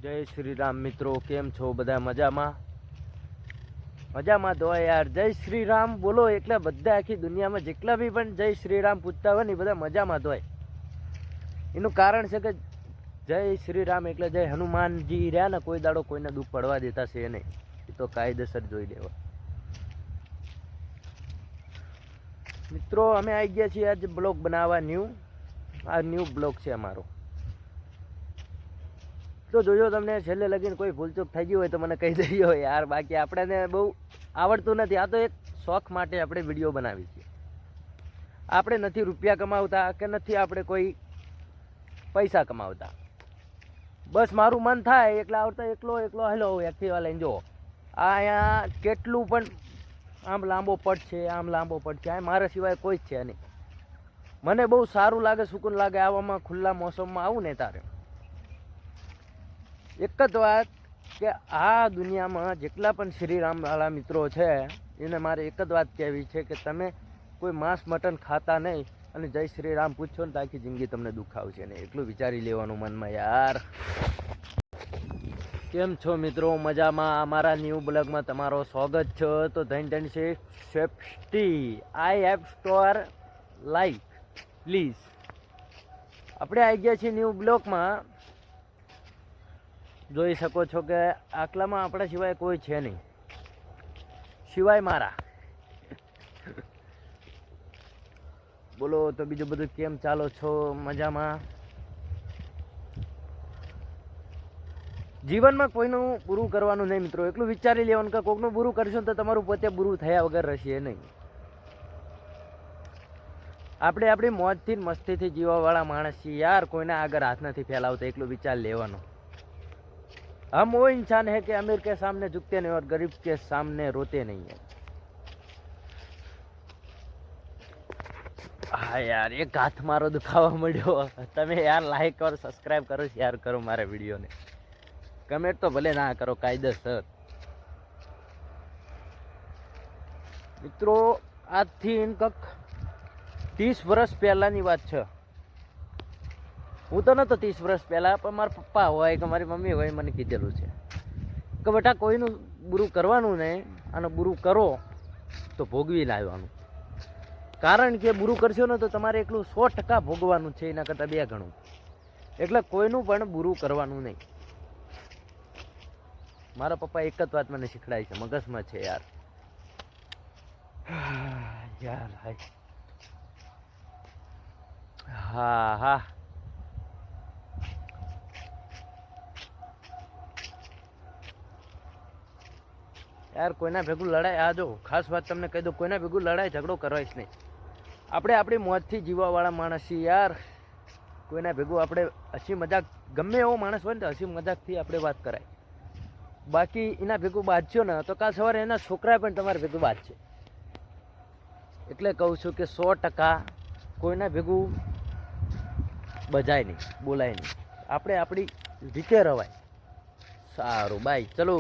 જય શ્રી રામ મિત્રો, કેમ છો બધા? મજામાં મજામાં તો યાર. જય શ્રી રામ બોલો એટલે બધા આખી દુનિયામાં જેટલા બી પણ જય શ્રી રામ પૂછતા હોય ને બધા મજામાં તો હોય. એનું કારણ છે કે જય શ્રી રામ એટલે જય હનુમાનજી રહ્યા ને, કોઈ દાડો કોઈને દુઃખ પડવા દેતા છે નહીં. એ તો કાયદેસર જોઈ લેવા. મિત્રો અમે આવી ગયા છીએ આજ બ્લોગ બનાવવા. ન્યૂ બ્લોગ છે અમારો. તો જોયો તમને છેલ્લે લગીને કોઈ ભૂલચૂક થઈ ગયું હોય તો મને કહી દઈએ યાર. બાકી આપણને બહુ આવડતું નથી. આ તો એક શોખ માટે આપણે વિડીયો બનાવી છીએ. આપણે નથી રૂપિયા કમાવતા કે નથી આપણે કોઈ પૈસા કમાવતા. બસ મારું મન થાય એકલા આવડતા એકલો હેલો એક્ટિવા લઈને જો અહીંયા કેટલું પણ આમ લાંબો પટ છે, આમ લાંબો પટ છે. મારા સિવાય કોઈ જ છે નહીં. મને બહુ સારું લાગે, સુકૂન લાગે આવામાં. ખુલ્લા મોસમમાં આવું ને તારે એક જ વાત કે આ દુનિયામાં જેટલા પણ શ્રીરામ વાળા મિત્રો છે એને મારે એક જ વાત કહેવી છે કે તમે કોઈ માંસ મટન ખાતા નહીં અને જય શ્રી રામ પૂછો ને તો આખી જિંદગી તમને દુખાવશે નહીં. એટલું વિચારી લેવાનું મનમાં યાર. કેમ છો મિત્રો? મજામાં? અમારા ન્યૂ બ્લોગમાં તમારો સ્વાગત છે. તો ધન safety I app store like please. આપણે આવી ગયા છીએ ન્યૂ બ્લોગમાં. જોઈ શકો છો કે આટલામાં આપણા સિવાય કોઈ છે નહીં, સિવાય મારા. બોલો તો બીજું બધું કેમ ચાલો છો? મજામાં? જીવનમાં કોઈનું બુરું કરવાનું નહીં મિત્રો. એટલું વિચારી લેવાનું કે કોઈનું બુરું કરશો તો તમારું પોતે બુરું થયા વગર રહેશે નહીં. આપણે આપણી મોજથી મસ્તીથી જીવવાવાળા માણસ છીએ યાર. કોઈના આગળ હાથ નથી ફેલાવતા. એટલું વિચાર લેવાનું. हम वो इंसान है कि अमीर के सामने झुकते नहीं और गरीब के सामने रोते नहीं है. હા યાર, એક હાથ મારો દુખાવા મળ્યો. તમે યાર લાઈક और સબસ્ક્રાઇબ કરો, શેર કરો મારા વિડીયોને. કમેન્ટ તો ભલે ના કરો, કાયદેસર. મિત્રો આજથી કંઈક 30 વર્ષ પહેલાની વાત છે. હું તો નહોતો 30 વર્ષ પહેલાં, પણ મારા પપ્પા હોય કે મારી મમ્મી હોય મને કીધેલું છે કે બેટા કોઈનું બુરું કરવાનું નહીં અને બુરું કરો તો ભોગવી લાવવાનું. કારણ કે બુરું કરશો ને તો તમારે એકલું 100% ભોગવાનું છે, એના કરતાં 2 ગણું. એટલે કોઈનું પણ બુરું કરવાનું નહીં. મારા પપ્પા એક જ વાત મને શીખડાય છે, મગજમાં છે યાર. યાર હા યાર, કોઈના ભેગું લડાઈ, આ જો ખાસ વાત તમને કહી દો, કોઈના ભેગું લડાઈ ઝઘડો કરવાય જ નહીં. આપણે આપણી મોજથી જીવવાવાળા માણસ છીએ યાર. કોઈના ભેગું આપણે હસી મજાક, ગમે એવો માણસ હોય ને તો હસી મજાકથી આપણે વાત કરાય. બાકી એના ભેગું બાજશો ને તો કાલ સવારે એના છોકરા પણ તમારે ભેગું બાજશે. એટલે કહું છું કે 100% કોઈના ભેગું બજાય નહીં, બોલાય નહીં. આપણે આપણી રીતે રવાય. સારું, બાય, ચલો.